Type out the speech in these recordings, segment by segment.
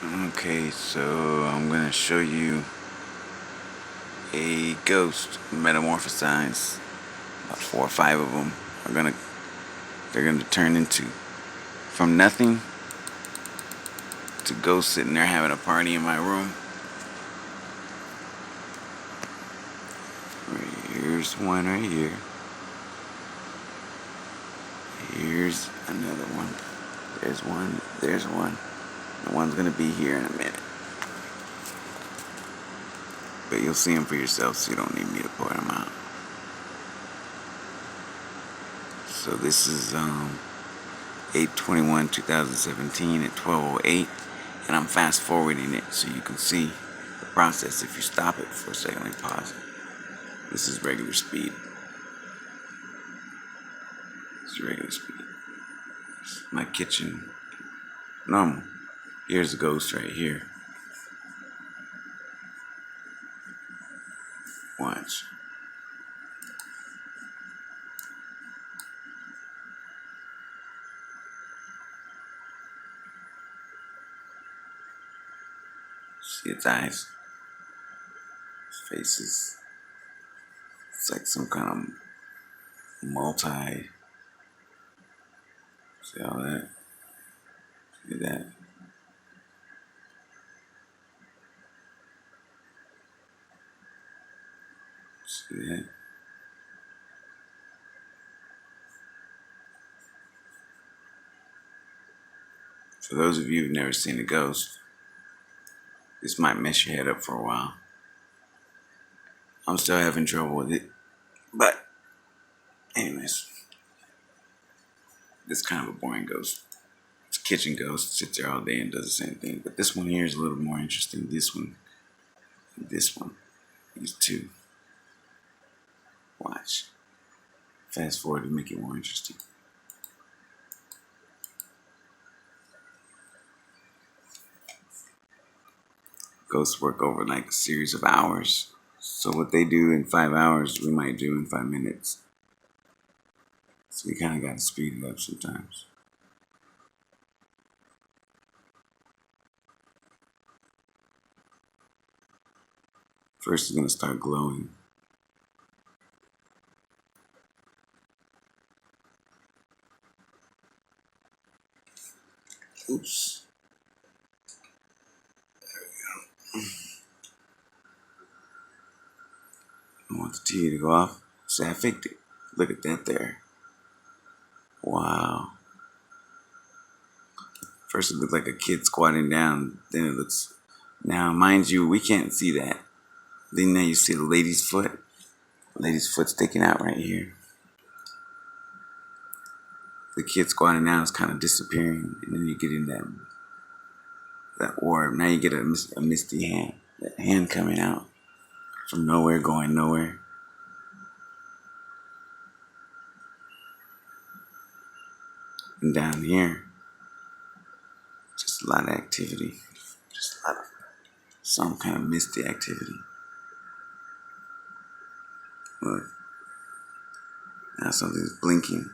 Okay, so I'm gonna show you a ghost metamorphosize. About 4 or 5 of them are they're gonna turn into from nothing to ghosts sitting there having a party in my room. Here's one right here. Here's another one. There's one. There's one. The one's gonna be here in a minute. But you'll see them for yourself, so you don't need me to point them out. So this is 8/21/2017 at 12:08, and I'm fast forwarding it so you can see the process. If you stop it for a second, let me pause it. This is regular speed. This is regular speed. This is my kitchen. Normal. Here's a ghost right here. Watch. See its eyes, its faces. It's like some kind of multi. See all that? See that? See that? For those of you who've never seen a ghost, this might mess your head up for a while. I'm still having trouble with it. But, anyways, this kind of a boring ghost. It's a kitchen ghost, sits there all day and does the same thing. But this one here is a little more interesting. This one, and this one. These two. Watch. Fast forward to make it more interesting. Ghosts work over like a series of hours. So what they do in 5 hours, we might do in 5 minutes. So you kind of got to speed it up sometimes. First, it's going to start glowing. Oops. I want the TV to go off. See, I faked it. Look at that there. Wow. First it looked like a kid squatting down. Then it looks... Now, mind you, we can't see that. Then now you see the lady's foot. The lady's foot sticking out right here. The kid squatting down is kind of disappearing. And then you get in that orb. Now you get a misty hand. That hand coming out from nowhere, going nowhere. And down here, just a lot of activity. Just a lot of some kind of misty activity. Look. Now something's blinking.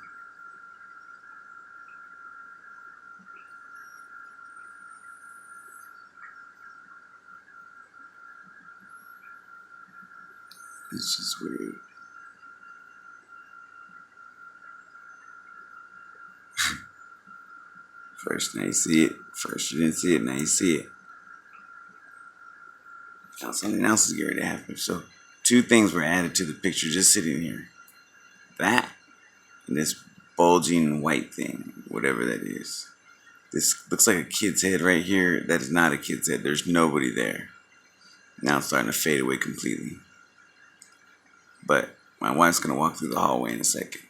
It's just weird. First, now you see it. First, you didn't see it. Now you see it. Now something else is going to happen. So, 2 things were added to the picture just sitting here. That and this bulging white thing, whatever that is. This looks like a kid's head right here. That is not a kid's head. There's nobody there. Now it's starting to fade away completely. But my wife's going to walk through the hallway in a second.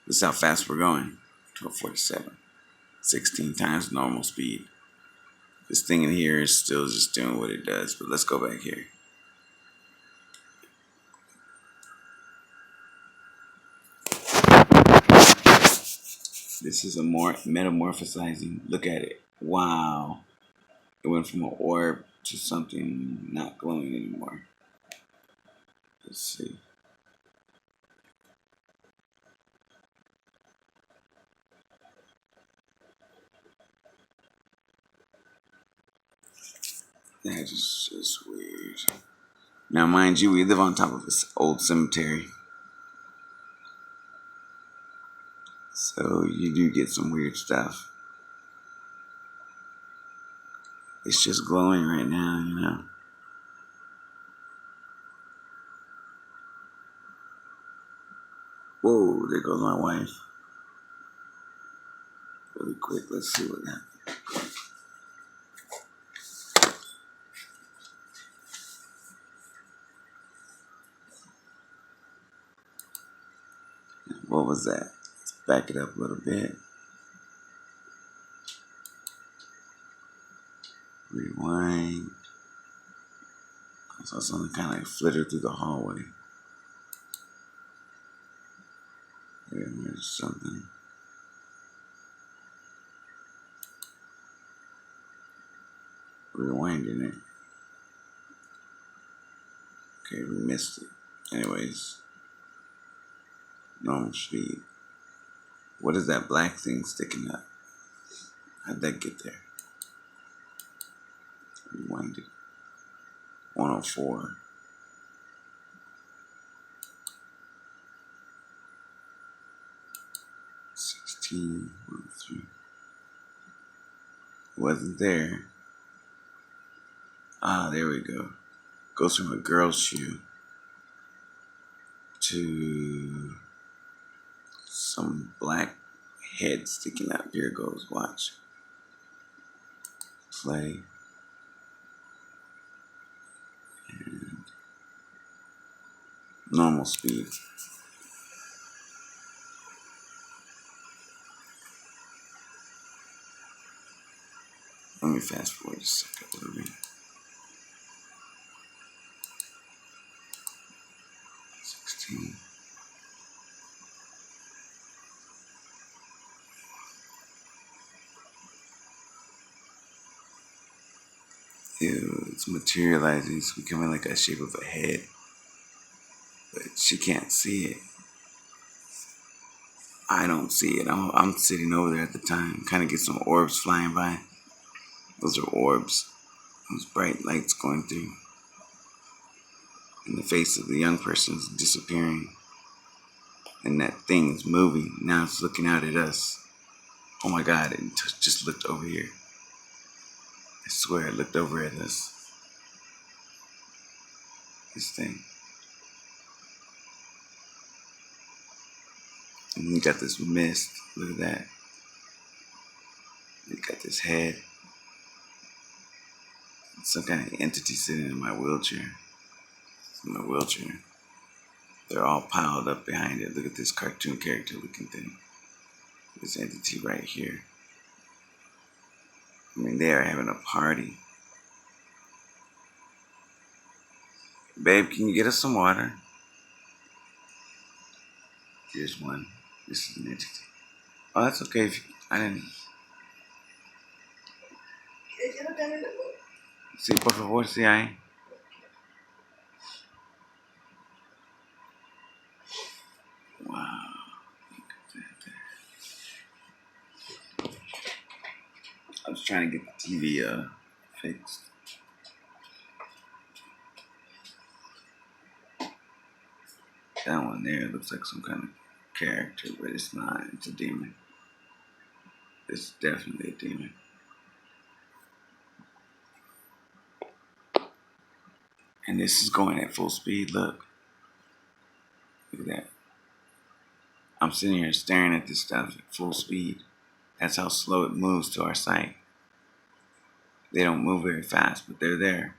This is how fast we're going. 12:47. 16 times normal speed. This thing in here is still just doing what it does, but let's go back here. This is a more metamorphosizing. Look at it. Wow. It went from an orb to something not glowing anymore. Let's see. That is just weird. Now, mind you, we live on top of this old cemetery. So you do get some weird stuff. It's just glowing right now, you know. Whoa, there goes my wife. Really quick, let's see what happens. What was that? Let's back it up a little bit. Rewind. I saw something kind of like flitter through the hallway. There's something. Rewinding it. Okay, we missed it. Anyways, normal speed. What is that black thing sticking up? How'd that get there? Rewind it. 104. It wasn't there. Ah, there we go. Goes from a girl's shoe to some black head sticking out. Here it goes. Watch. Play. And normal speed. Let me fast forward just a second a little bit. 16. Ew, it's materializing. It's becoming like a shape of a head. But she can't see it. I don't see it. I'm sitting over there at the time. Kind of get some orbs flying by. Those are orbs. Those bright lights going through. And the face of the young person is disappearing. And that thing is moving. Now it's looking out at us. Oh my God, it just looked over here. I swear it looked over at us. This thing. And we got this mist. Look at that. We got this head. Some kind of entity sitting in my wheelchair. In my wheelchair. They're all piled up behind it. Look at this cartoon character looking thing. This entity right here. I mean, they are having a party. Babe, can you get us some water? Here's one. This is an entity. Oh, that's okay. If you, I didn't. Sí, por favor, sí hay. Wow. I was trying to get the TV fixed. That one there looks like some kind of character, but it's not. It's a demon. It's definitely a demon. And this is going at full speed. Look. Look at that. I'm sitting here staring at this stuff at full speed. That's how slow it moves to our sight. They don't move very fast, but they're there.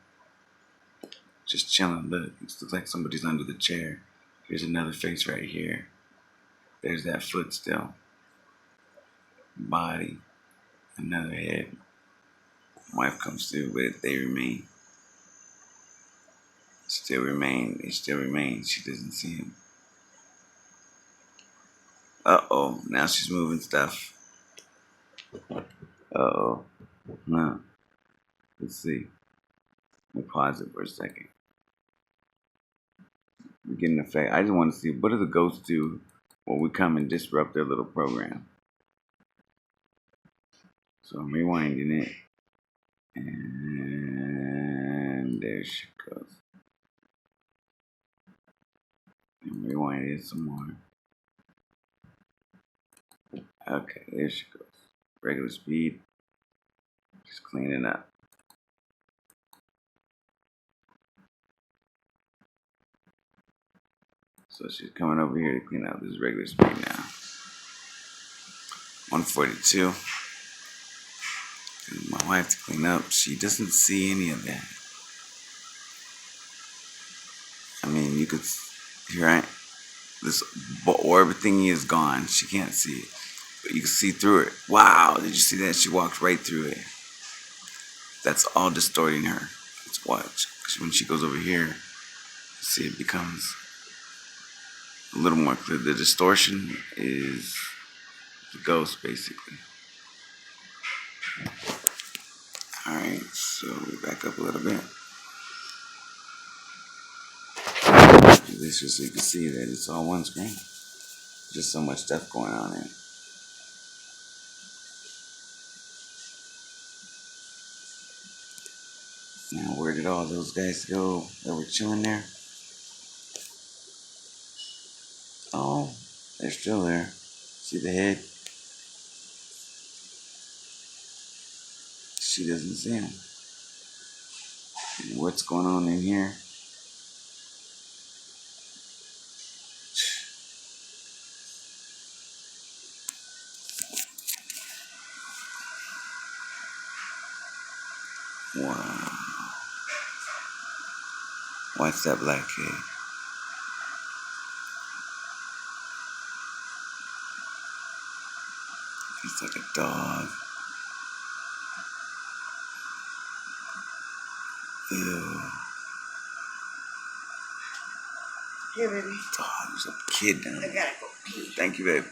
Just chilling. Look, it looks like somebody's under the chair. Here's another face right here. There's that foot still. Body. Another head. Wife comes through, but they remain. Still remain. They still remain. She doesn't see him. Uh-oh. Now she's moving stuff. Uh-oh. No. Let's see. Let me pause it for a second. We're getting effect. I just want to see, what do the ghosts do when we come and disrupt their little program? So I'm rewinding it. And And there she goes. And rewind it some more. Okay, there she goes. Regular speed. Just cleaning up. So she's coming over here to clean up. This is regular speed now. 142. My wife to clean up. She doesn't see any of that. I mean, you could hear this orb thingy is gone. She can't see it, but you can see through it. Wow! Did you see that? She walked right through it. That's all distorting her. Let's watch. When she goes over here, see it becomes a little more clear. The distortion is the ghost, basically. Alright, so we back up a little bit. Do this just so you can see that it's all one screen. Just so much stuff going on in it. Now, where did all those guys go that were chilling there? Oh, they're still there. See the head? She doesn't see him. And what's going on in here? Wow. Watch that black head. It's like a dog. Ew. Here, baby. Dog, there's a kid down there. I gotta go pee. Thank you, babe.